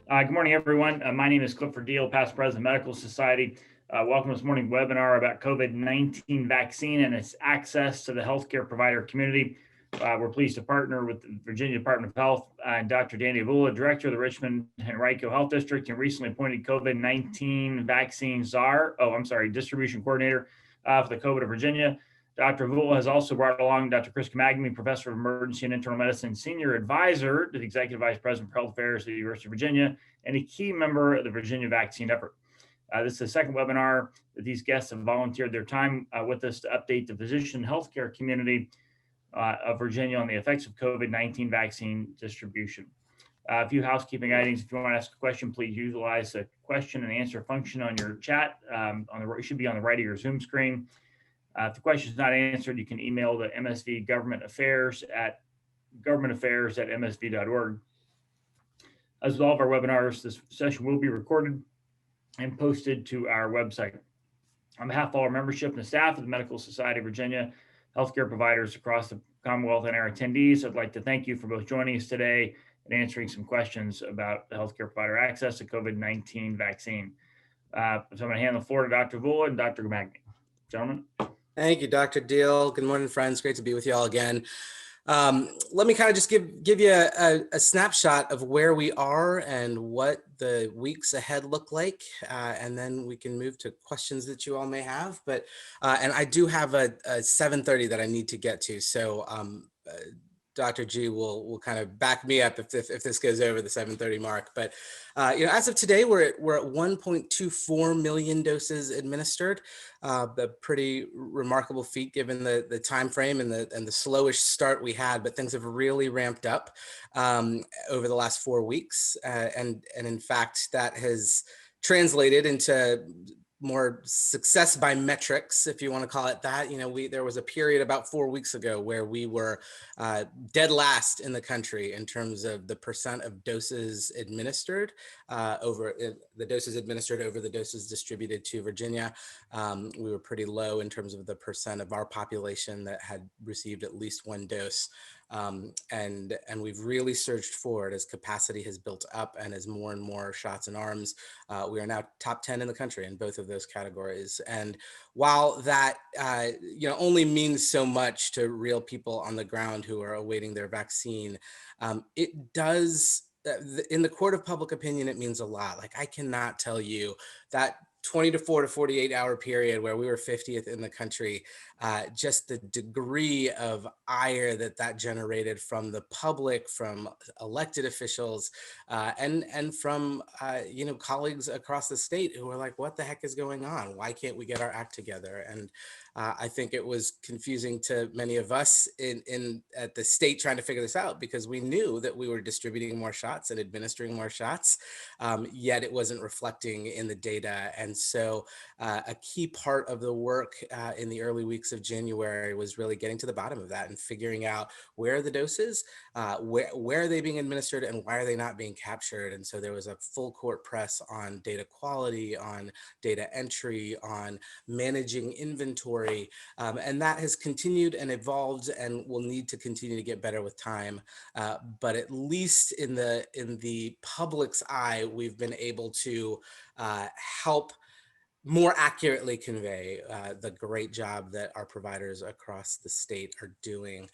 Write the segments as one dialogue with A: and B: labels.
A: Good morning, everyone. My name is Clifford Deal, past president of Medical Society. Welcome to this morning webinar about COVID-19 vaccine and its access to the healthcare provider community. We're pleased to partner with the Virginia Department of Health and Dr. Danny Avula, director of the Richmond-Henrico Health District and recently appointed COVID-19 vaccine distribution coordinator for the COVID of Virginia. Dr. Avula has also brought along Dr. Ghaemmaghami, professor of emergency and internal medicine, senior advisor to the executive vice president for health affairs at the University of Virginia, and a key member of the Virginia vaccine effort. This is the second webinar that these guests have volunteered their time with us to update the physician healthcare community of Virginia on the effects of COVID-19 vaccine distribution. A few housekeeping items. If you want to ask a question, please utilize the question and answer function on your chat. It should be on the right of your Zoom screen. If the question is not answered, you can email the MSV Government Affairs at msv.org. As with all of our webinars, this session will be recorded and posted to our website. On behalf of all our membership and the staff of the Medical Society of Virginia, healthcare providers across the Commonwealth and our attendees, I'd like to thank you for both joining us today and answering some questions about the healthcare provider access to COVID-19 vaccine. So I'm going to hand the floor to Dr. Avula and Dr. Ghaemmaghami. Gentlemen.
B: Thank you, Dr. Deal. Good morning, friends. Great to be with you all again. Let me kind of just give you a snapshot of where we are and what the weeks ahead look like, and then we can move to questions that you all may have. But and I do have a 7:30 that I need to get to, so Dr. G will kind of back me up if this goes over the 7:30 mark. But as of today, we're at 1.24 million doses administered. A pretty remarkable feat given the time frame and the slowish start we had, but things have really ramped up over the last 4 weeks, and in fact that has translated into more success by metrics, if you want to call it that. There was a period about 4 weeks ago where we were dead last in the country in terms of the percent of doses administered over the doses distributed to Virginia. We were pretty low in terms of the percent of our population that had received at least one dose. And we've really surged forward as capacity has built up and as more and more shots in arms. We are now top 10 in the country in both of those categories. And while that only means so much to real people on the ground who are awaiting their vaccine, it does, in the court of public opinion, it means a lot. Like, I cannot tell you that 24 to 48 hour period where we were 50th in the country, just the degree of ire that generated from the public, from elected officials, and from colleagues across the state who were like, what the heck is going on? Why can't we get our act together? And I think it was confusing to many of us at the state trying to figure this out, because we knew that we were distributing more shots and administering more shots, yet it wasn't reflecting in the data. And so a key part of the work in the early weeks of January was really getting to the bottom of that and figuring out where are the doses, where are they being administered, and why are they not being captured. And so there was a full court press on data quality, on data entry, on managing inventory. And that has continued and evolved and will need to continue to get better with time. But at least in the public's eye, we've been able to help more accurately convey the great job that our providers across the state are doing.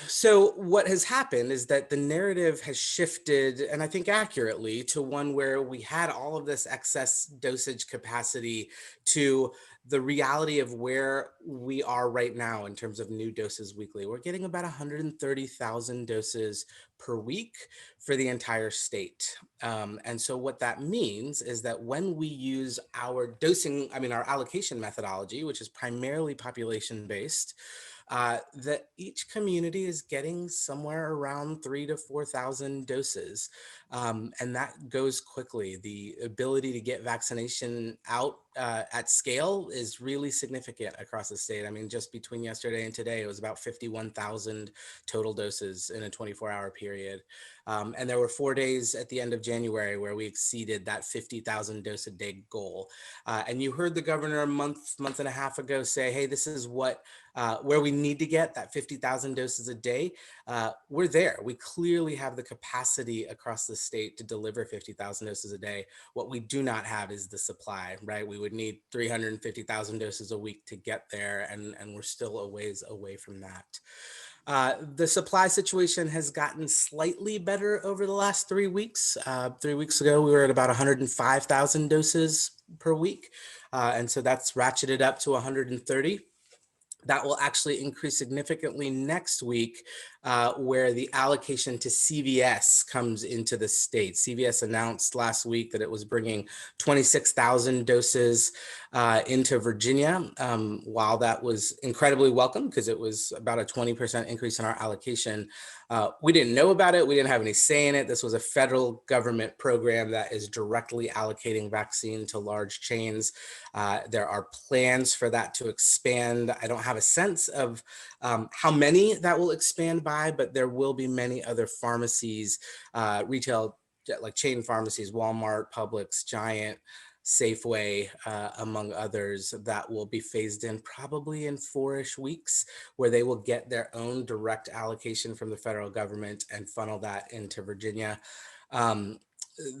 B: So what has happened is that the narrative has shifted, and I think accurately, to one where we had all of this excess dosage capacity to the reality of where we are right now in terms of new doses weekly. We're getting about 130,000 doses per week for the entire state. And so what that means is that when we use our allocation methodology, which is primarily population-based, that each community is getting somewhere around 3,000 to 4,000 doses. And that goes quickly. The ability to get vaccination out at scale is really significant across the state. I mean, just between yesterday and today, it was about 51,000 total doses in a 24-hour period. And there were 4 days at the end of January where we exceeded that 50,000 dose a day goal. And you heard the governor a month and a half ago say, hey, this is where we need to get that 50,000 doses a day. We're there. We clearly have the capacity across the state to deliver 50,000 doses a day. What we do not have is the supply, right? We would need 350,000 doses a week to get there, and we're still a ways away from that. The supply situation has gotten slightly better over the last 3 weeks. 3 weeks ago, we were at about 105,000 doses per week. And so that's ratcheted up to 130. That will actually increase significantly next week, where the allocation to CVS comes into the state. CVS announced last week that it was bringing 26,000 doses into Virginia. While that was incredibly welcome because it was about a 20% increase in our allocation, we didn't know about it. We didn't have any say in it. This was a federal government program that is directly allocating vaccine to large chains. There are plans for that to expand. I don't have a sense of how many that will expand by, but there will be many other pharmacies, retail, like chain pharmacies, Walmart, Publix, Giant, Safeway, among others, that will be phased in probably in 4-ish weeks, where they will get their own direct allocation from the federal government and funnel that into Virginia.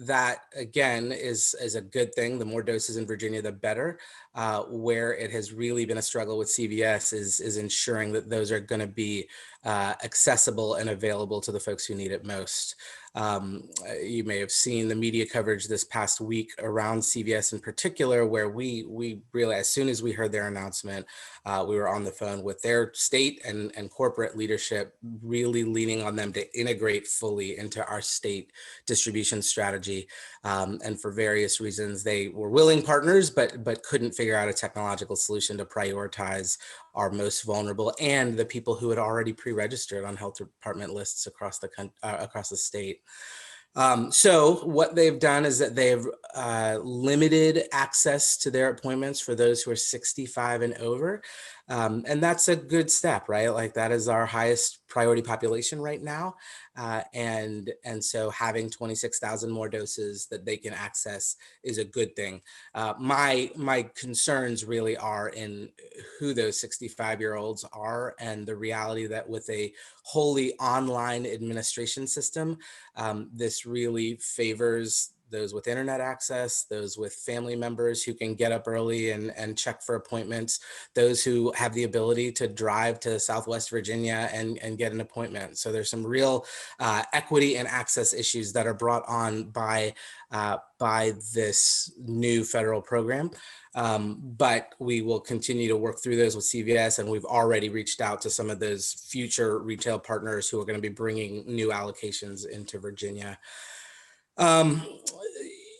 B: That again is a good thing. The more doses in Virginia, the better. Where it has really been a struggle with CVS is ensuring that those are going to be accessible and available to the folks who need it most. You may have seen the media coverage this past week around CVS in particular, where we really, as soon as we heard their announcement, we were on the phone with their state and corporate leadership, really leaning on them to integrate fully into our state distribution strategy. And for various reasons, they were willing partners, but couldn't figure out a technological solution to prioritize our most vulnerable and the people who had already pre-registered on health department lists across the state. So what they've done is that they've limited access to their appointments for those who are 65 and over. And that's a good step, right? Like that is our highest priority population right now. And so having 26,000 more doses that they can access is a good thing. My concerns really are in who those 65-year-olds are, and the reality that with a wholly online administration system, this really favors those with internet access, those with family members who can get up early and check for appointments, those who have the ability to drive to Southwest Virginia and get an appointment. So there's some real equity and access issues that are brought on by this new federal program. But we will continue to work through those with CVS, and we've already reached out to some of those future retail partners who are going to be bringing new allocations into Virginia.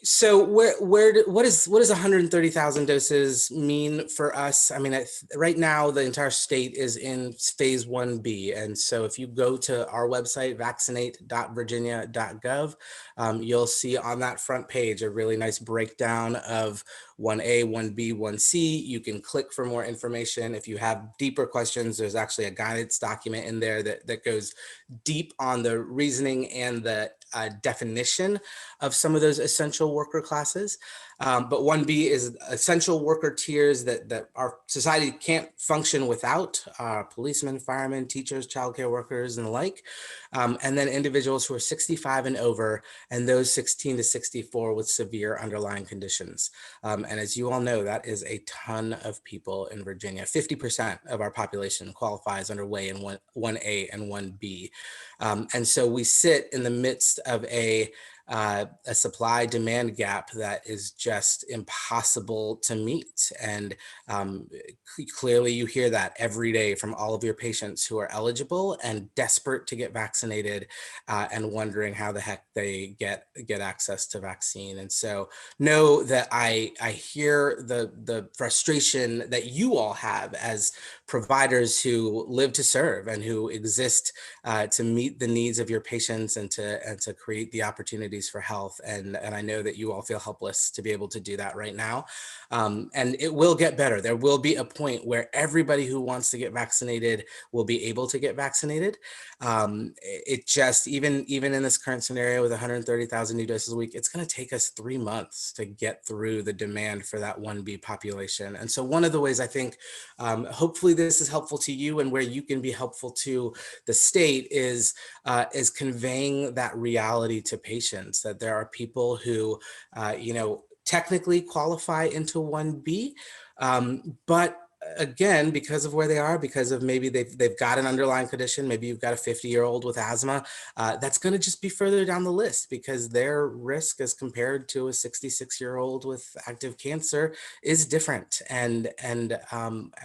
B: So what does 130,000 doses mean for us? I mean, right now the entire state is in phase 1B. And so if you go to our website, vaccinate.virginia.gov, you'll see on that front page a really nice breakdown of 1A, 1B, 1C. You can click for more information. If you have deeper questions, there's actually a guidance document in there that goes deep on the reasoning and the definition of some of those essential worker classes. But 1B is essential worker tiers that our society can't function without: policemen, firemen, teachers, childcare workers, and the like. And then individuals who are 65 and over, and those 16 to 64 with severe underlying conditions. And as you all know, that is a ton of people in Virginia. 50% of our population qualifies under way in 1A and 1B. And so we sit in the midst of a supply demand gap that is just impossible to meet. And clearly you hear that every day from all of your patients who are eligible and desperate to get vaccinated, and wondering how the heck they get access to vaccine. And so know that I hear the frustration that you all have as providers who live to serve and who exist to meet the needs of your patients and to create the opportunities for health. And I know that you all feel helpless to be able to do that right now. And it will get better. There will be a point where everybody who wants to get vaccinated will be able to get vaccinated. It just, even in this current scenario with 130,000 new doses a week, it's going to take us 3 months to get through the demand for that 1B population. And so one of the ways I think, hopefully this is helpful to you and where you can be helpful to the state is conveying that reality to patients. exceptions, that there are people who, technically qualify into 1B, but again, because of where they are, because of maybe they've got an underlying condition, maybe you've got a 50-year-old with asthma, that's going to just be further down the list because their risk as compared to a 66-year-old with active cancer is different. And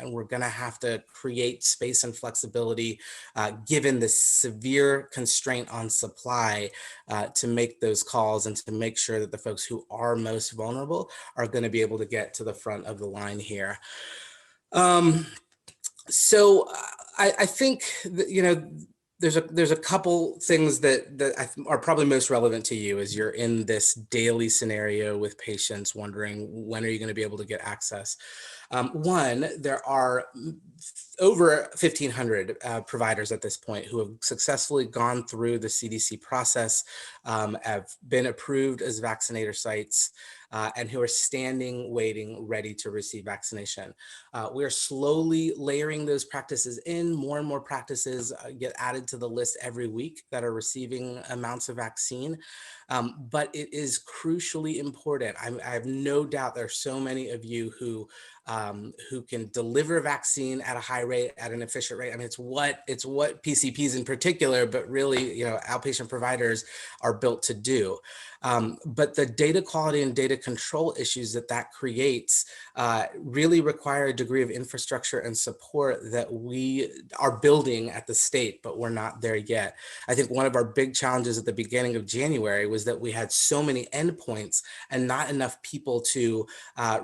B: we're going to have to create space and flexibility given the severe constraint on supply to make those calls and to make sure that the folks who are most vulnerable are going to be able to get to the front of the line here. So I think that, there's a couple things that are probably most relevant to you as you're in this daily scenario with patients wondering when are you going to be able to get access. One, there are over 1,500 providers at this point who have successfully gone through the CDC process, have been approved as vaccinator sites, and who are standing, waiting, ready to receive vaccination. We are slowly layering those practices in. More and more practices get added to the list every week that are receiving amounts of vaccine. But it is crucially important. I have no doubt there are so many of you who can deliver vaccine at a high rate, at an efficient rate. I mean, it's what PCPs in particular, but really, outpatient providers are built to do. But the data quality and data control issues that creates really require a degree of infrastructure and support that we are building at the state, but we're not there yet. I think one of our big challenges at the beginning of January was that we had so many endpoints and not enough people to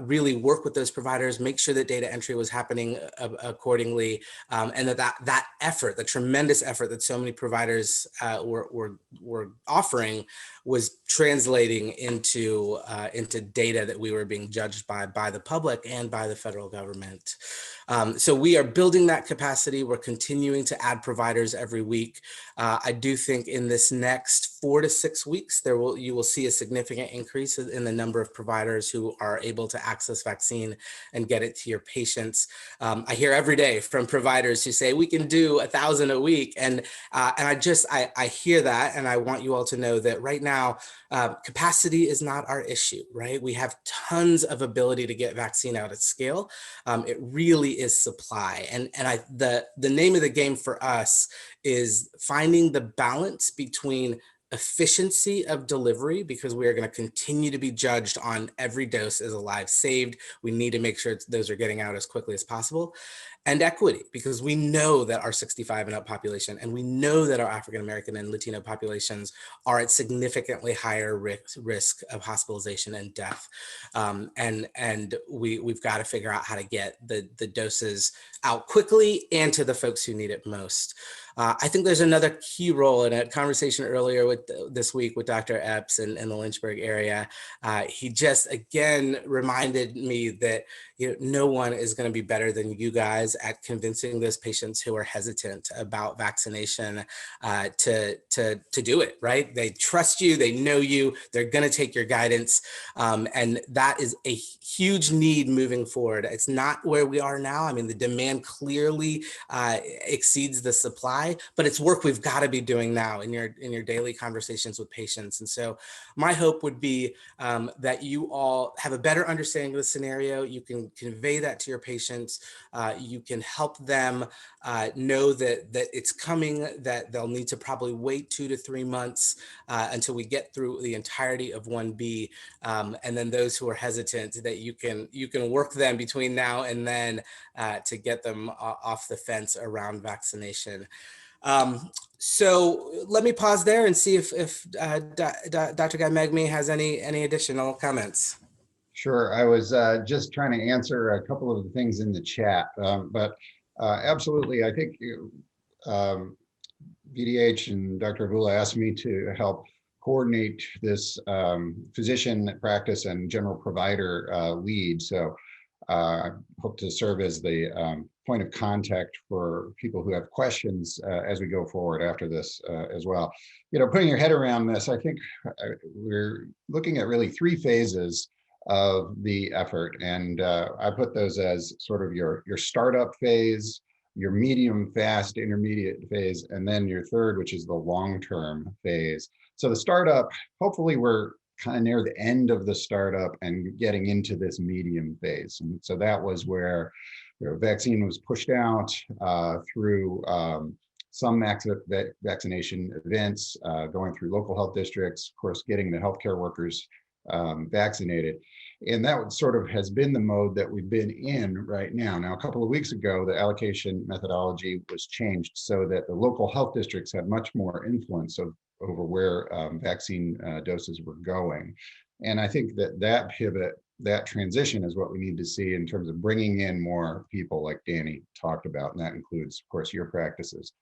B: really work with those providers, make sure that data entry was happening accordingly, and that effort, the tremendous effort that so many providers were offering, was translating into data that we were being judged by the public and by the federal government. So we are building that capacity. We're continuing to add providers every week. I do think in this next 4 to 6 weeks, you will see a significant increase in the number of providers who are able to access vaccine and get it to your patients. I hear every day from providers who say we can do 1,000 a week, and I hear that, and I want you all to know that right now capacity is not our issue. Right, we have tons of ability to get vaccine out at scale. It really is supply, and the name of the game for us is finding the balance between efficiency of delivery, because we are going to continue to be judged on every dose as a life saved. We need to make sure those are getting out as quickly as possible. And equity, because we know that our 65 and up population, and we know that our African American and Latino populations are at significantly higher risk of hospitalization and death. And we've got to figure out how to get the doses out quickly and to the folks who need it most. I think there's another key role in a conversation earlier this week with Dr. Epps in the Lynchburg area. He just again reminded me that no one is going to be better than you guys at convincing those patients who are hesitant about vaccination to do it. Right? They trust you, they know you, they're going to take your guidance, and that is a huge need moving forward. It's not where we are now. I mean, the demand clearly exceeds the supply, but it's work we've got to be doing now in your daily conversations with patients. And so my hope would be that you all have a better understanding of the scenario. You can convey that to your patients. You can help them know that it's coming, that they'll need to probably wait 2 to 3 months until we get through the entirety of 1B. And then those who are hesitant, that you can work them between now and then to get them off the fence around vaccination. So let me pause there and see if Dr. Ghaemmaghami has any additional comments.
C: Sure. I was just trying to answer a couple of the things in the chat, but absolutely, I think VDH and Dr. Avula asked me to help coordinate this physician practice and general provider lead. So I hope to serve as the point of contact for people who have questions as we go forward after this as well. Putting your head around this, I think we're looking at really 3 phases of the effort, and I put those as sort of your startup phase, your medium, fast, intermediate phase, and then your third, which is the long-term phase. So the startup, hopefully we're kind of near the end of the startup and getting into this medium phase. And so that was where the vaccine was pushed out through some vaccination events, going through local health districts, of course, getting the healthcare workers vaccinated. And that sort of has been the mode that we've been in right now. Now, a couple of weeks ago, the allocation methodology was changed so that the local health districts had much more influence over where vaccine doses were going. And I think that pivot, that transition is what we need to see in terms of bringing in more people like Danny talked about. And that includes, of course, your practices.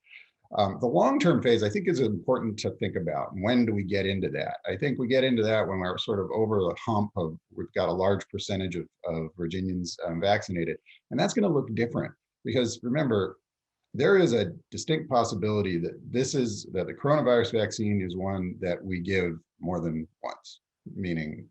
C: The long-term phase, I think, is important to think about. When do we get into that? I think we get into that when we're sort of over the hump of, we've got a large percentage of Virginians vaccinated. And that's going to look different because remember, there is a distinct possibility that the coronavirus vaccine is one that we give more than once, meaning,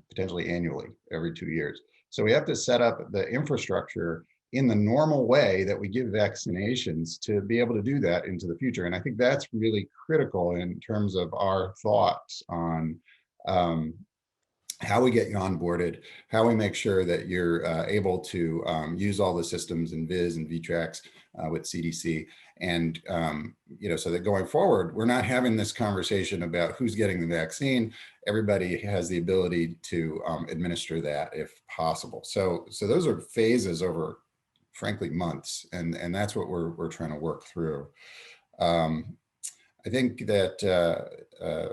C: potentially annually every 2 years. So we have to set up the infrastructure in the normal way that we give vaccinations to be able to do that into the future. And I think that's really critical in terms of our thoughts on how we get you onboarded, how we make sure that you're able to use all the systems in VIS and VTRAX with CDC. And, so that going forward, we're not having this conversation about who's getting the vaccine. Everybody has the ability to administer that if possible. So those are phases over, frankly, months. And that's what we're trying to work through. I think that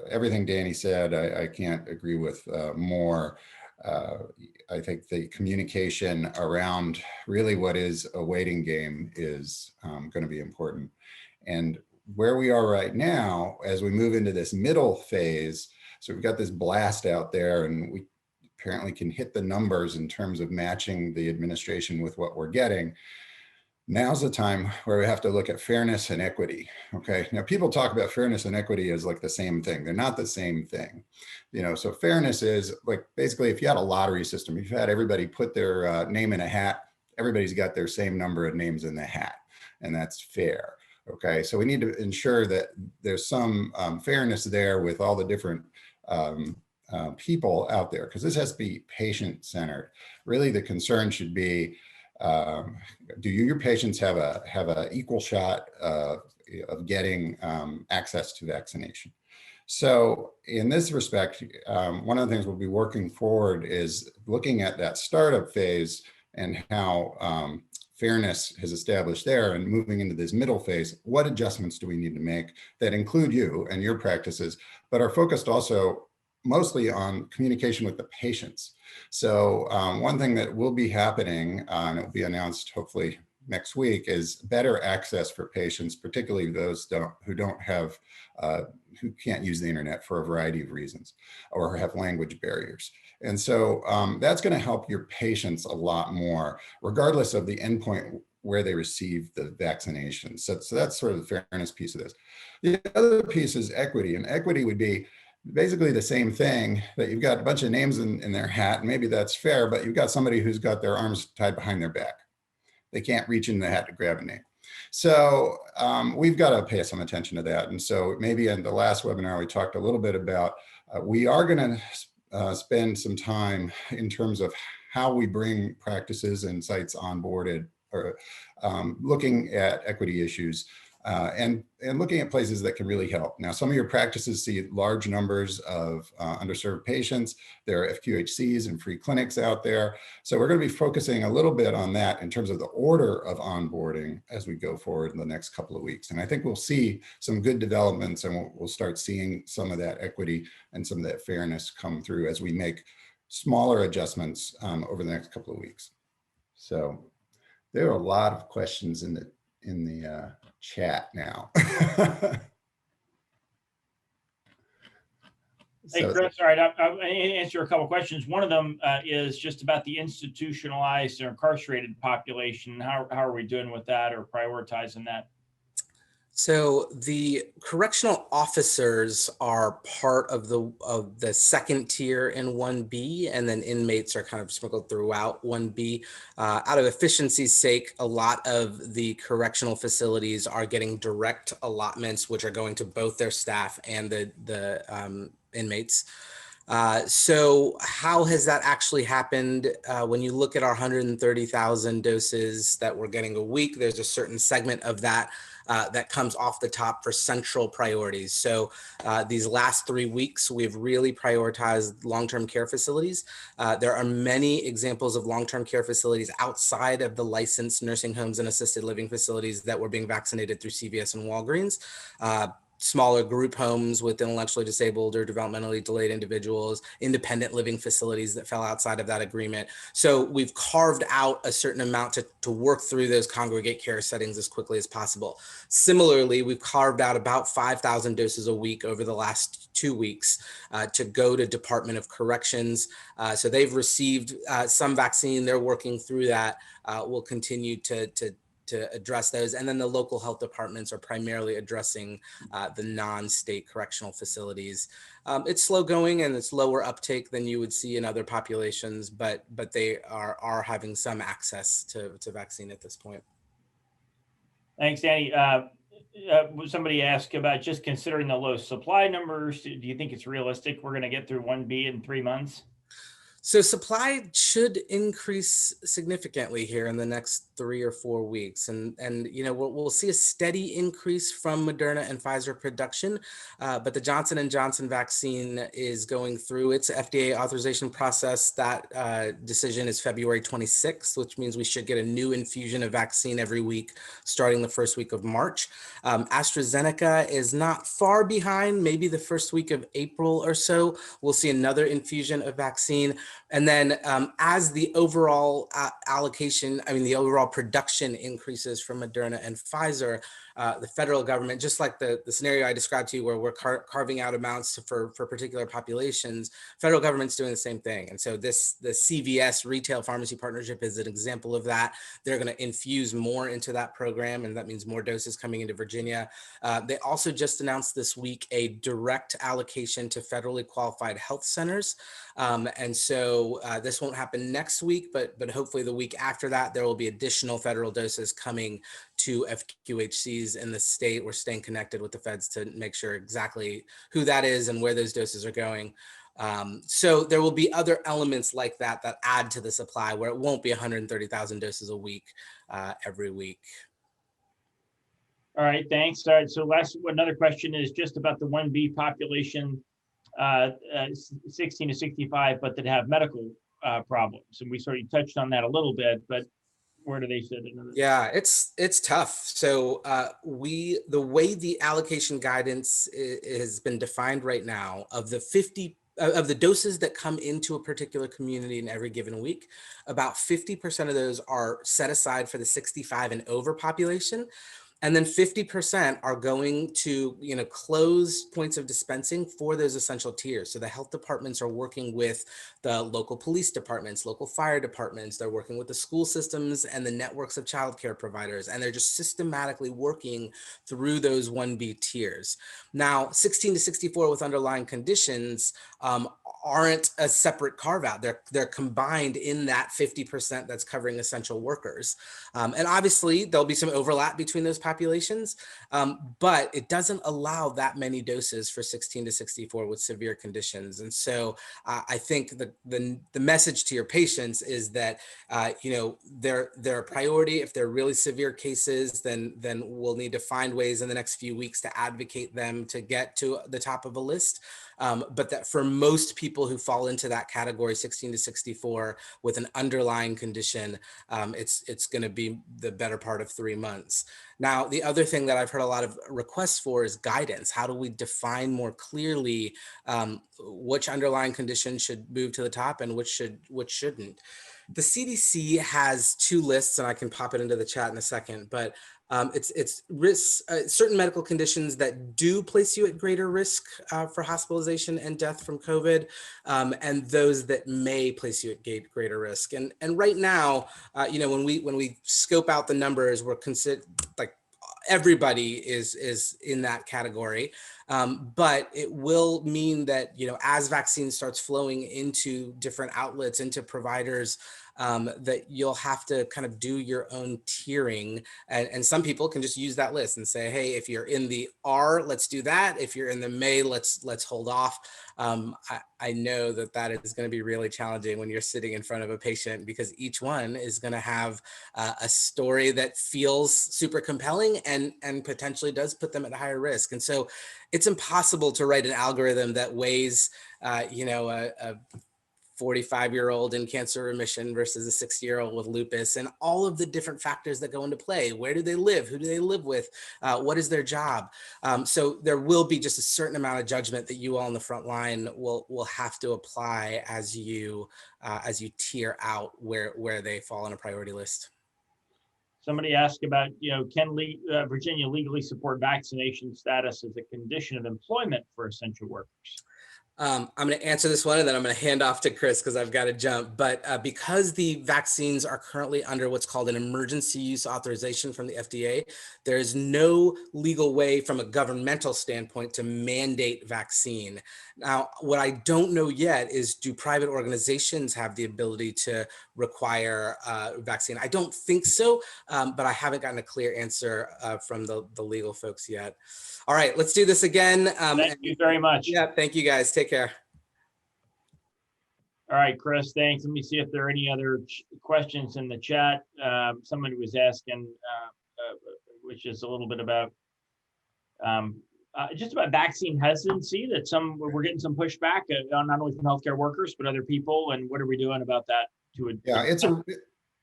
C: everything Danny said, I can't agree with more. I think the communication around really what is a waiting game is going to be important. And where we are right now, as we move into this middle phase, so we've got this blast out there and we apparently can hit the numbers in terms of matching the administration with what we're getting. Now's the time where we have to look at fairness and equity. Okay. Now people talk about fairness and equity as like the same thing. They're not the same thing. So fairness is like, basically, if you had a lottery system, if you had everybody put their name in a hat, everybody's got their same number of names in the hat, and that's fair. Okay. So we need to ensure that there's some fairness there with all the different people out there, because this has to be patient-centered. Really, the concern should be, do your patients have a equal shot of getting access to vaccination? So in this respect, one of the things we'll be working forward is looking at that startup phase and how fairness has established there, and moving into this middle phase. What adjustments do we need to make that include you and your practices, but are focused also mostly on communication with the patients? So one thing that will be happening, and it will be announced hopefully next week, is better access for patients, particularly those who can't use the internet for a variety of reasons or have language barriers. And so that's going to help your patients a lot more, regardless of the endpoint where they receive the vaccination. So that's sort of the fairness piece of this. The other piece is equity, and equity would be basically the same thing, that you've got a bunch of names in their hat, and maybe that's fair, but you've got somebody who's got their arms tied behind their back. They can't reach in the hat to grab a name. So we've got to pay some attention to that. And so maybe in the last webinar, we talked a little bit about, we are going to spend some time in terms of how we bring practices and sites onboarded, or looking at equity issues. And looking at places that can really help. Now, some of your practices see large numbers of underserved patients. There are FQHCs and free clinics out there. So we're going to be focusing a little bit on that in terms of the order of onboarding as we go forward in the next couple of weeks. And I think we'll see some good developments, and we'll start seeing some of that equity and some of that fairness come through as we make smaller adjustments over the next couple of weeks. So there are a lot of questions in the chat now.
A: Hey, Chris, all right, I'll answer a couple of questions. One of them is just about the institutionalized or incarcerated population. How are we doing with that, or prioritizing that?
B: So the correctional officers are part of the second tier in 1B, and then inmates are kind of sprinkled throughout 1B. Out of efficiency's sake, a lot of the correctional facilities are getting direct allotments, which are going to both their staff and the inmates. So how has that actually happened? When you look at our 130,000 doses that we're getting a week, there's a certain segment of that that comes off the top for central priorities. So these last 3 weeks, we've really prioritized long-term care facilities. There are many examples of long-term care facilities outside of the licensed nursing homes and assisted living facilities that were being vaccinated through CVS and Walgreens. Smaller group homes with intellectually disabled or developmentally delayed individuals, independent living facilities that fell outside of that agreement. So we've carved out a certain amount to work through those congregate care settings as quickly as possible. Similarly, we've carved out about 5,000 doses a week over the last 2 weeks to go to Department of Corrections. So they've received some vaccine. They're working through that. We'll continue to address those. And then the local health departments are primarily addressing the non-state correctional facilities. It's slow going and it's lower uptake than you would see in other populations, but they are having some access to vaccine at this point.
A: Thanks, Danny. Somebody asked about just considering the low supply numbers. Do you think it's realistic we're going to get through 1B in 3 months?
B: So supply should increase significantly here in the next 3 or 4 weeks, and you know we'll see a steady increase from Moderna and Pfizer production, but the Johnson & Johnson vaccine is going through its FDA authorization process. That decision is February 26th, which means we should get a new infusion of vaccine every week starting the first week of March. AstraZeneca is not far behind, maybe the first week of April or so. We'll see another infusion of vaccine. And then as the overall the overall production increases from Moderna and Pfizer, the federal government, just like the scenario I described to you where we're carving out amounts for particular populations, federal government's doing the same thing. And so the CVS retail pharmacy partnership is an example of that. They're going to infuse more into that program, and that means more doses coming into Virginia. They also just announced this week a direct allocation to federally qualified health centers. And so this won't happen next week, but hopefully the week after that, there will be additional federal doses coming to FQHCs in the state. We're staying connected with the feds to make sure exactly who that is and where those doses are going. So there will be other elements like that add to the supply where it won't be 130,000 doses a week every week.
A: All right, thanks. All right, so another question is just about the 1B population, 16 to 65, but that have medical problems. And we sort of touched on that a little bit, but where do they fit into this?
B: Yeah, it's tough. So the way the allocation guidance has been defined right now, of the doses that come into a particular community in every given week, about 50% of those are set aside for the 65 and over population. And then 50% are going to, closed points of dispensing for those essential tiers. So the health departments are working with the local police departments, local fire departments. They're working with the school systems and the networks of childcare providers. And they're just systematically working through those 1B tiers. Now, 16 to 64 with underlying conditions aren't a separate carve out. They're combined in that 50% that's covering essential workers. And obviously there'll be some overlap between those populations, but it doesn't allow that many doses for 16 to 64 with severe conditions. And so I think the message to your patients is that, they're a priority. If they're really severe cases, then we'll need to find ways in the next few weeks to advocate them to get to the top of a list. But that for most people who fall into that category, 16 to 64 with an underlying condition, it's going to be the better part of 3 months. Now, the other thing that I've heard a lot of requests for is guidance. How do we define more clearly which underlying condition should move to the top and which shouldn't? The CDC has 2 lists, and I can pop it into the chat in a second, but it's risks, certain medical conditions that do place you at greater risk for hospitalization and death from COVID, and those that may place you at greater risk. And right now, when we scope out the numbers, we're everybody is in that category. But it will mean that, as vaccine starts flowing into different outlets, into providers, that you'll have to kind of do your own tiering. And some people can just use that list and say, hey, if you're in the R, let's do that. If you're in the May, let's hold off. I know that is going to be really challenging when you're sitting in front of a patient, because each one is going to have a story that feels super compelling and potentially does put them at higher risk. And so it's impossible to write an algorithm that weighs, a 45-year-old in cancer remission versus a 60-year-old with lupus, and all of the different factors that go into play. Where do they live? Who do they live with? What is their job? So there will be just a certain amount of judgment that you all on the front line will have to apply as you tier out where they fall on a priority list.
A: Somebody asked about, can Virginia legally support vaccination status as a condition of employment for essential workers?
B: I'm going to answer this one, and then I'm going to hand off to Chris because I've got to jump. But because the vaccines are currently under what's called an emergency use authorization from the FDA, there is no legal way from a governmental standpoint to mandate vaccine. Now, what I don't know yet is, do private organizations have the ability to require vaccine? I don't think so, but I haven't gotten a clear answer from the legal folks yet. All right, let's do this again.
A: Thank you very much.
B: Yeah, thank you guys. Take care.
A: All right, Chris, thanks. Let me see if there are any other questions in the chat. Somebody was asking, which is a little bit about just about vaccine hesitancy, that we're getting some pushback not only from healthcare workers, but other people. And what are we doing about that?
C: Yeah,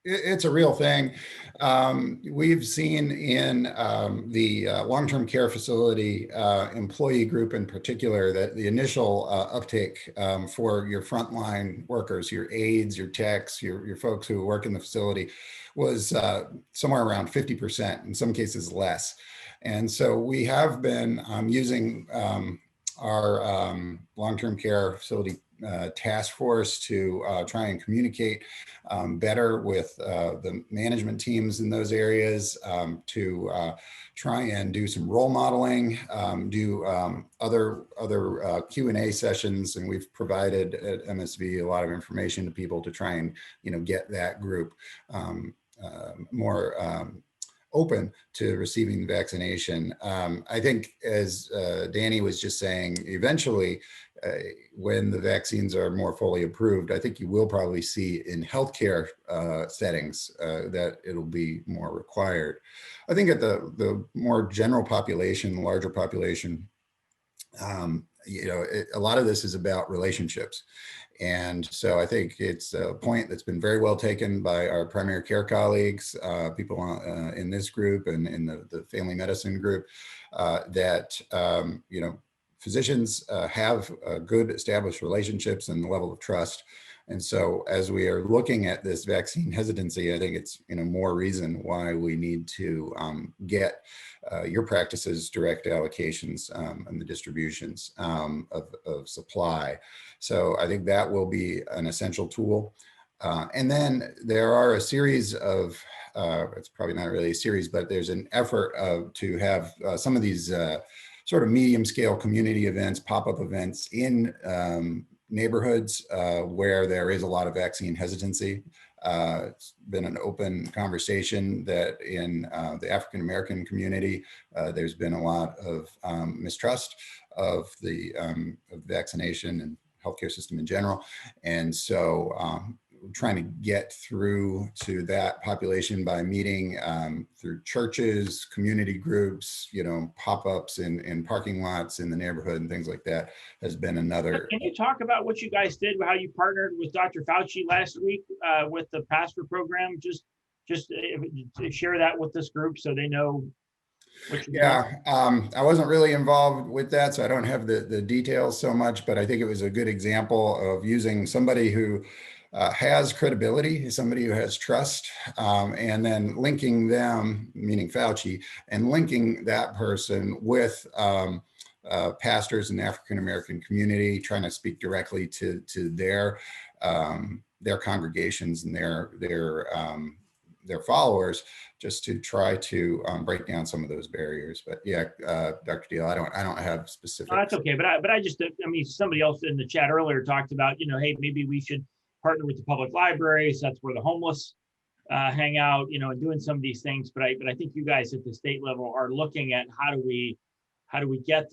C: it's a real thing. We've seen in the long-term care facility employee group in particular that the initial uptake for your frontline workers, your aides, your techs, your folks who work in the facility was somewhere around 50%, in some cases less. And so we have been using our long-term care facility task force to try and communicate better with the management teams in those areas, to try and do some role modeling, do other Q&A sessions, and we've provided at MSV a lot of information to people to try and get that group more open to receiving the vaccination. I think, as Danny was just saying, eventually, when the vaccines are more fully approved, I think you will probably see in healthcare settings that it'll be more required. I think at the more general population, the larger population, a lot of this is about relationships. And so I think it's a point that's been very well taken by our primary care colleagues, people in this group and in the family medicine group, that, physicians have good established relationships and the level of trust. And so as we are looking at this vaccine hesitancy, I think it's more reason why we need to get your practices direct allocations and the distributions of supply. So I think that will be an essential tool. And then there are a series of, it's probably not really a series, but there's an effort to have some of these sort of medium scale community events, pop-up events in neighborhoods where there is a lot of vaccine hesitancy. It's been an open conversation that in the African-American community, there's been a lot of mistrust of the vaccination and healthcare system in general. And so trying to get through to that population by meeting through churches, community groups, pop-ups in parking lots in the neighborhood and things like that has been another.
A: Can you talk about what you guys did, how you partnered with Dr. Fauci last week with the PASPR program? Just share that with this group so they know.
C: Yeah, I wasn't really involved with that, so I don't have the details so much, but I think it was a good example of using somebody who has credibility, somebody who has trust, and then linking them, meaning Fauci, and linking that person with pastors in the African-American community, trying to speak directly to their congregations and their their followers, just to try to break down some of those barriers. But yeah, Dr. Deal, I don't have specific.
A: No, that's okay. But I just, I mean, somebody else in the chat earlier talked about, hey, maybe we should partner with the public libraries. That's where the homeless hang out, and doing some of these things. But I think you guys at the state level are looking at how do we get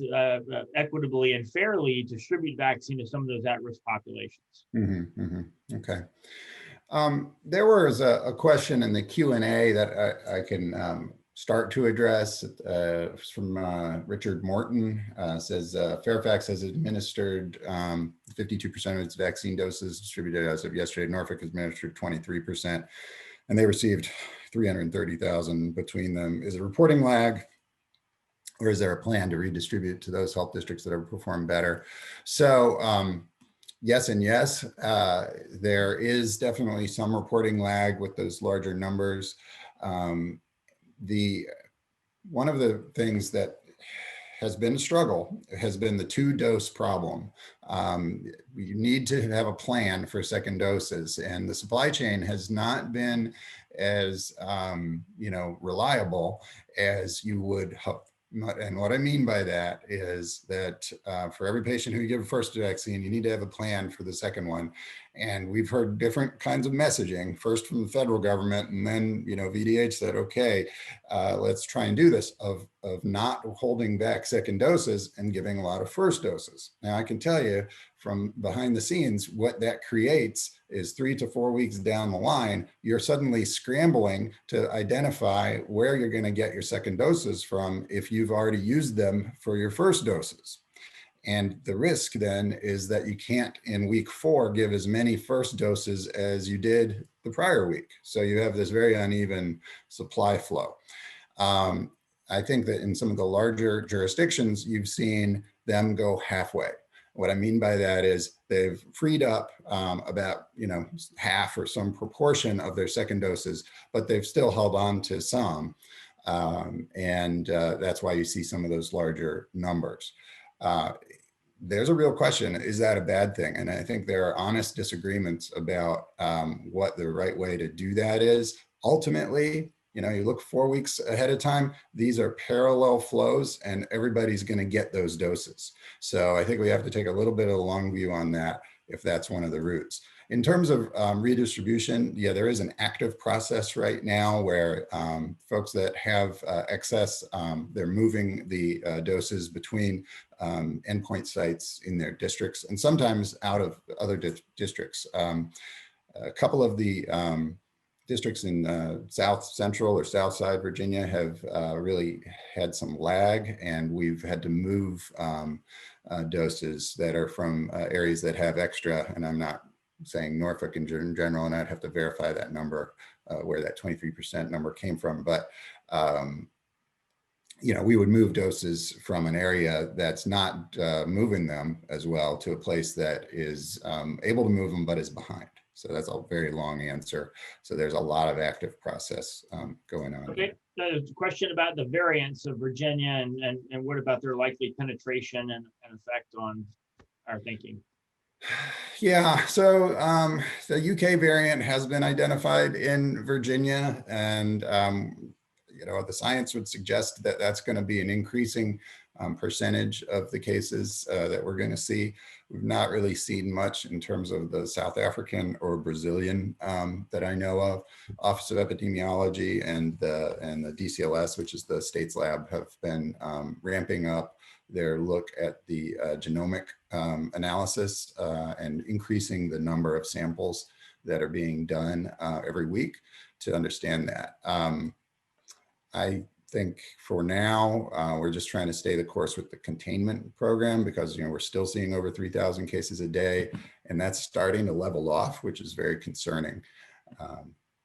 A: equitably and fairly distribute vaccine to some of those at-risk populations.
C: Okay. There was a question in the Q&A that I can start to address. From Richard Morton. Says Fairfax has administered 52% of its vaccine doses distributed as of yesterday. Norfolk has administered 23%, and they received 330,000 between them. Is it reporting lag, or is there a plan to redistribute to those health districts that have performed better? So yes and yes. There is definitely some reporting lag with those larger numbers. One of the things that has been a struggle has been the 2-dose problem. You need to have a plan for second doses, and the supply chain has not been as reliable as you would hope. And what I mean by that is that for every patient who you give a first vaccine, you need to have a plan for the second one. And we've heard different kinds of messaging, first from the federal government, and then VDH said, okay, let's try and do this, of not holding back second doses and giving a lot of first doses. Now, I can tell you from behind the scenes, what that creates is 3 to 4 weeks down the line, you're suddenly scrambling to identify where you're going to get your second doses from if you've already used them for your first doses. And the risk then is that you can't, in week 4, give as many first doses as you did the prior week. So you have this very uneven supply flow. I think that in some of the larger jurisdictions, you've seen them go halfway. What I mean by that is they've freed up about half or some proportion of their second doses, but they've still held on to some. And that's why you see some of those larger numbers. There's a real question, is that a bad thing? And I think there are honest disagreements about what the right way to do that is. Ultimately, you look 4 weeks ahead of time, these are parallel flows and everybody's going to get those doses. So I think we have to take a little bit of a long view on that if that's one of the routes. In terms of redistribution, yeah, there is an active process right now where folks that have excess, they're moving the doses between endpoint sites in their districts and sometimes out of other districts. A couple of the districts in South Central or South Side Virginia have really had some lag, and we've had to move doses that are from areas that have extra, and I'm not saying Norfolk in general, and I'd have to verify that number, where that 23% number came from. But, we would move doses from an area that's not moving them as well to a place that is able to move them, but is behind. So that's a very long answer. So there's a lot of active process going on.
A: Okay, the question about the variants of Virginia and what about their likely penetration and effect on our thinking?
C: Yeah, so the UK variant has been identified in Virginia, and the science would suggest that that's going to be an increasing percentage of the cases that we're going to see. We've not really seen much in terms of the South African or Brazilian that I know of. Office of Epidemiology and the DCLS, which is the state's lab, have been ramping up their look at the genomic analysis and increasing the number of samples that are being done every week to understand that. I think for now, we're just trying to stay the course with the containment program because, we're still seeing over 3,000 cases a day, and that's starting to level off, which is very concerning.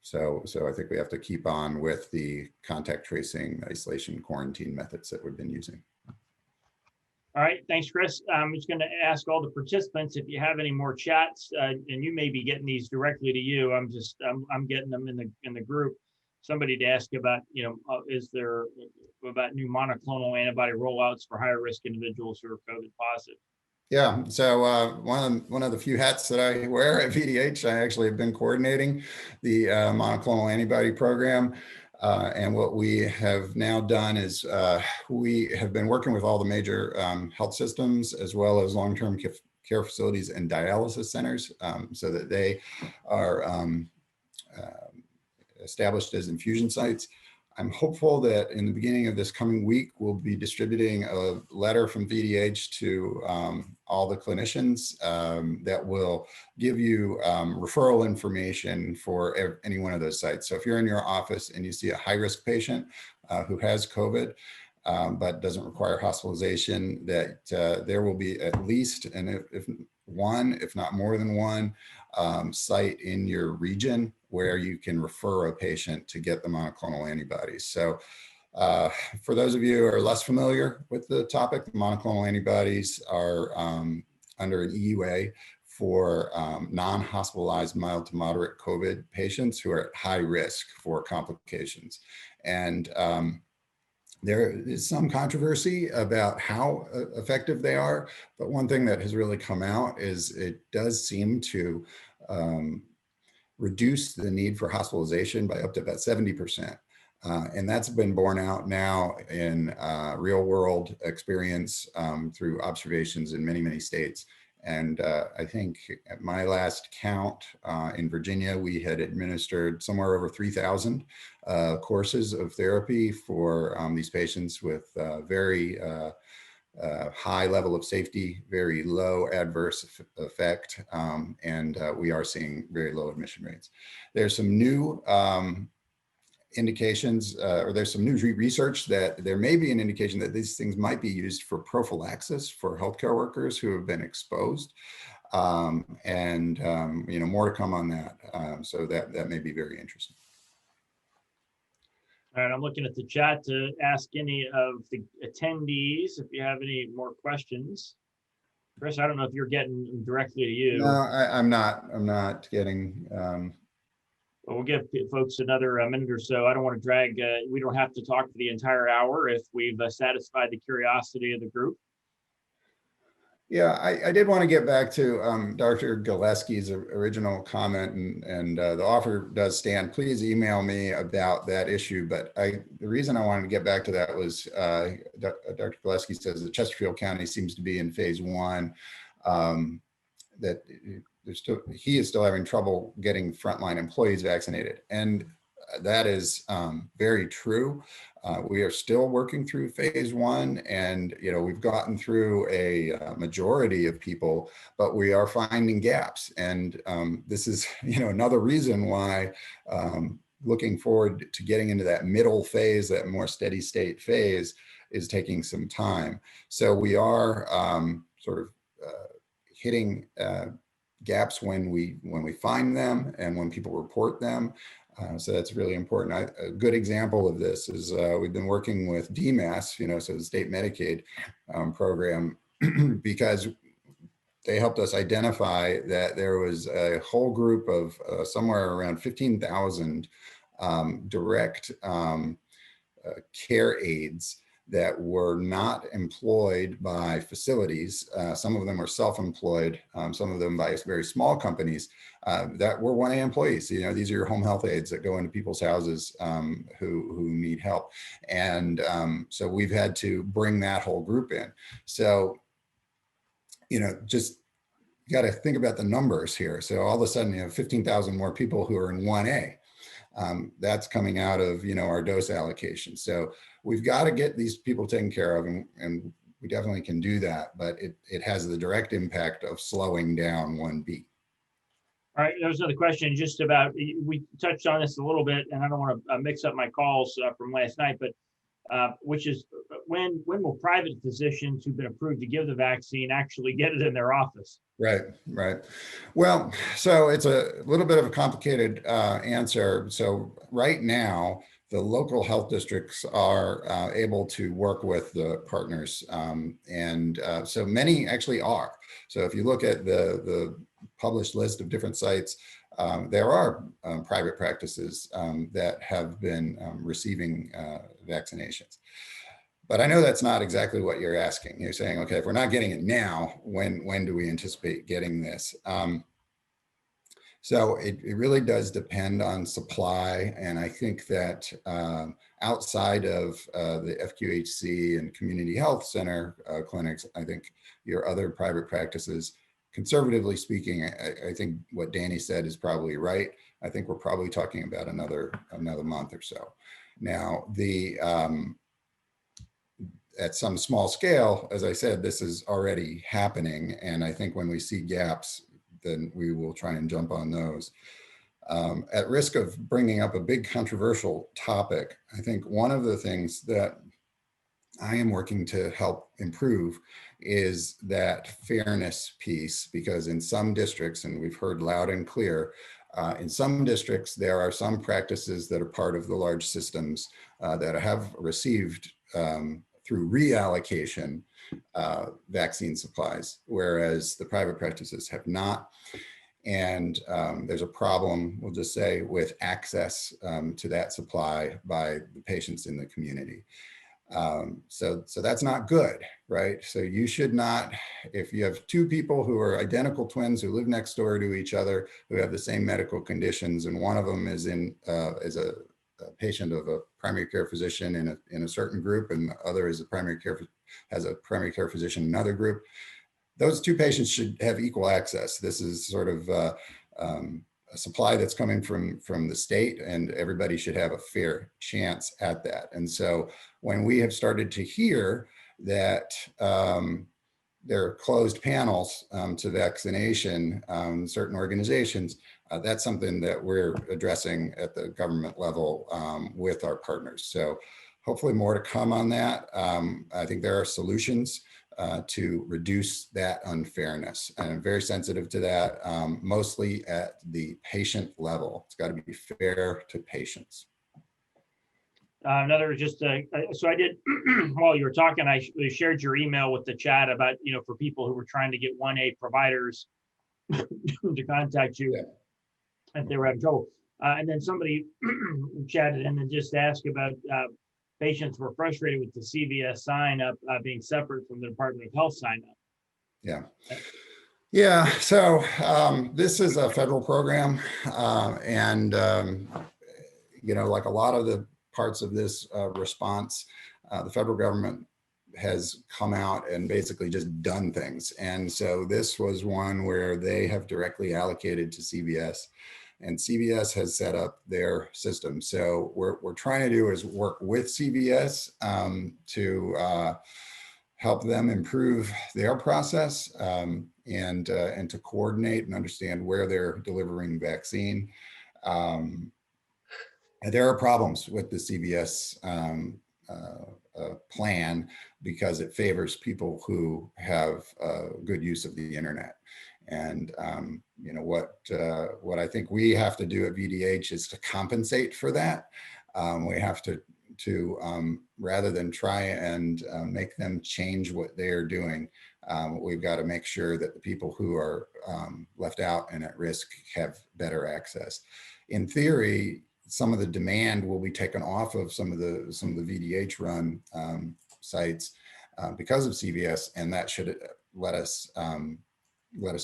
C: So I think we have to keep on with the contact tracing, isolation, quarantine methods that we've been using.
A: All right, thanks, Chris. I'm just going to ask all the participants if you have any more chats, and you may be getting these directly to you. I'm getting them in the group. Somebody to ask about, is there about new monoclonal antibody rollouts for higher risk individuals who are COVID positive?
C: Yeah, so one of the few hats that I wear at VDH, I actually have been coordinating the monoclonal antibody program. And what we have now done is we have been working with all the major health systems as well as long-term care facilities and dialysis centers so that they are established as infusion sites. I'm hopeful that in the beginning of this coming week, we'll be distributing a letter from VDH to all the clinicians that will give you referral information for any one of those sites. So if you're in your office and you see a high-risk patient who has COVID, but doesn't require hospitalization, that there will be at least, and if one, if not more than one, site in your region where you can refer a patient to get the monoclonal antibodies. So for those of you who are less familiar with the topic, the monoclonal antibodies are under an EUA for non-hospitalized mild to moderate COVID patients who are at high risk for complications. And there is some controversy about how effective they are, but one thing that has really come out is it does seem to reduce the need for hospitalization by up to about 70%. And that's been borne out now in real world experience through observations in many, many states. And I think at my last count in Virginia, we had administered somewhere over 3,000 courses of therapy for these patients with very high level of safety, very low adverse effect, and we are seeing very low admission rates. There's some new indications, or there's some new research that there may be an indication that these things might be used for prophylaxis for healthcare workers who have been exposed, and you know, more to come on that. So that may be very interesting.
A: All right, I'm looking at the chat to ask any of the attendees if you have any more questions. Chris, I don't know if you're getting them directly to you.
C: No, I'm not getting.
A: But we'll give folks another minute or so. I don't want to drag. We don't have to talk for the entire hour if we've satisfied the curiosity of the group.
C: Yeah, I did want to get back to Dr. Gillespie's original comment, and the offer does stand. Please email me about that issue. But the reason I wanted to get back to that was Dr. Gillespie says that Chesterfield County seems to be in phase 1, that he is still having trouble getting frontline employees vaccinated. And that is very true. We are still working through phase 1, and you know, we've gotten through a majority of people, but we are finding gaps. And this is, you know, another reason why looking forward to getting into that middle phase, that more steady state phase, is taking some time. So we are sort of hitting gaps when we find them and when people report them. So that's really important. A good example of this is we've been working with DMAS, you know, so the state Medicaid program, because they helped us identify that there was a whole group of somewhere around 15,000 direct care aides that were not employed by facilities. Some of them are self-employed, some of them by very small companies that were 1A employees. You know, these are your home health aides that go into people's houses who need help. And so we've had to bring that whole group in. So, you know, just got to think about the numbers here. So all of a sudden you have 15,000 more people who are in 1A. That's coming out of, you know, our dose allocation. So we've got to get these people taken care of, and we definitely can do that, but it has the direct impact of slowing down 1B.
A: All right, there's another question just about, we touched on this a little bit, and I don't want to mix up my calls from last night, but which is when will private physicians who've been approved to give the vaccine actually get it in their office?
C: Right, right. Well, so it's a little bit of a complicated answer. So right now, the local health districts are able to work with the partners, and so many actually are. So if you look at the published list of different sites, there are private practices that have been receiving vaccinations. But I know that's not exactly what you're asking. You're saying, okay, if we're not getting it now, when do we anticipate getting this? So it really does depend on supply. And I think that outside of the FQHC and community health center clinics, I think your other private practices, conservatively speaking, I think what Danny said is probably right. I think we're probably talking about another month or so. Now, at some small scale, as I said, this is already happening. And I think when we see gaps, then we will try and jump on those. At risk of bringing up a big controversial topic, I think one of the things that I am working to help improve is that fairness piece, because in some districts, and we've heard loud and clear, in some districts, there are some practices that are part of the large systems that have received through reallocation vaccine supplies, whereas the private practices have not. And there's a problem, we'll just say, with access to that supply by the patients in the community. So that's not good, right? So you should not, if you have two people who are identical twins who live next door to each other, who have the same medical conditions, and one of them is a patient of a primary care physician in a certain group, and the other is has a primary care physician in another group, those two patients should have equal access. This is sort of a supply that's coming from the state, and everybody should have a fair chance at that. And so when we have started to hear that there are closed panels to vaccination, certain organizations, that's something that we're addressing at the government level with our partners. So hopefully more to come on that. I think there are solutions to reduce that unfairness. And I'm very sensitive to that, mostly at the patient level. It's got to be fair to patients.
A: So I did, while you were talking, I shared your email with the chat about, for people who were trying to get 1A providers to contact you if they were having trouble. And then somebody chatted in and just asked about patients were frustrated with the CVS sign up being separate from the Department of Health sign up.
C: Yeah. Yeah. So this is a federal program. And, like a lot of the parts of this response, the federal government has come out and basically just done things. And so this was one where they have directly allocated to CVS, and CVS has set up their system. So what we're trying to do is work with CVS to help them improve their process and to coordinate and understand where they're delivering vaccine. There are problems with the CVS plan because it favors people who have good use of the internet. And what I think we have to do at VDH is to compensate for that. We have to rather than try and make them change what they're doing, we've got to make sure that the people who are left out and at risk have better access. In theory, some of the demand will be taken off of some of the VDH run sites because of CVS, and that should let us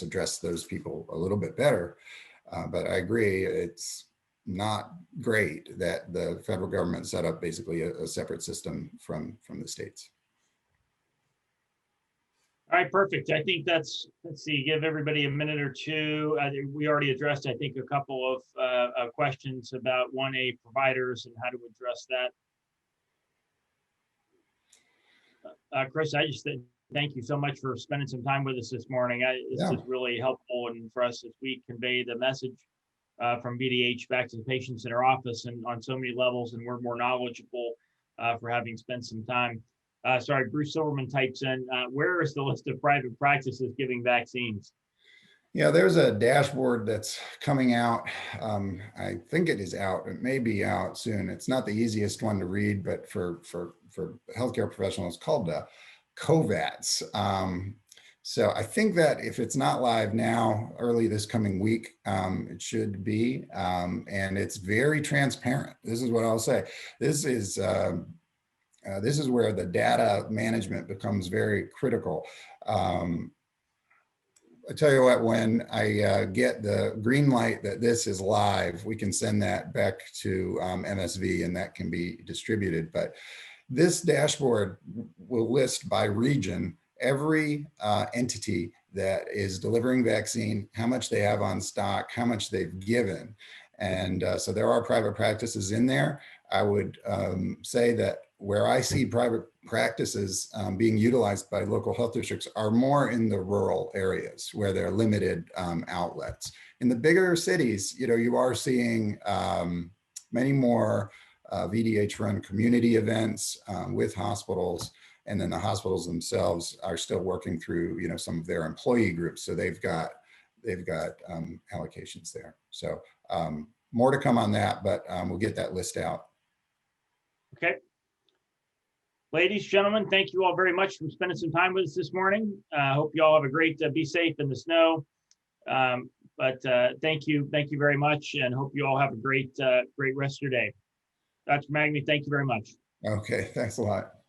C: address those people a little bit better. But I agree, it's not great that the federal government set up basically a separate system from the states.
A: All right, perfect. I think let's see, give everybody a minute or two. We already addressed, I think, a couple of questions about 1A providers and how to address that. Chris, I just thank you so much for spending some time with us this morning. This is really helpful, and for us as we convey the message from VDH back to the patients in our office and on so many levels, and we're more knowledgeable for having spent some time. Sorry, Bruce Silverman types in, where is the list of private practices giving vaccines?
C: Yeah, there's a dashboard that's coming out. I think it is out. It may be out soon. It's not the easiest one to read, but for healthcare professionals, it's called COVATS. So I think that if it's not live now, early this coming week, it should be. And it's very transparent. This is what I'll say. This is This is where the data management becomes very critical. I tell you what, when I get the green light that this is live, we can send that back to MSV and that can be distributed. But this dashboard will list by region every entity that is delivering vaccine, how much they have on stock, how much they've given. And so there are private practices in there. I would say that where I see private practices being utilized by local health districts are more in the rural areas where there are limited outlets. In the bigger cities, you are seeing many more VDH run community events with hospitals, and then the hospitals themselves are still working through some of their employee groups. So they've got allocations there. So more to come on that, but we'll get that list out.
A: Okay. Ladies, gentlemen, thank you all very much for spending some time with us this morning. I hope you all have a great, be safe in the snow. But thank you very much, and hope you all have a great rest of your day. Dr. Ghaemmaghami, thank you very much.
C: Okay, thanks a lot.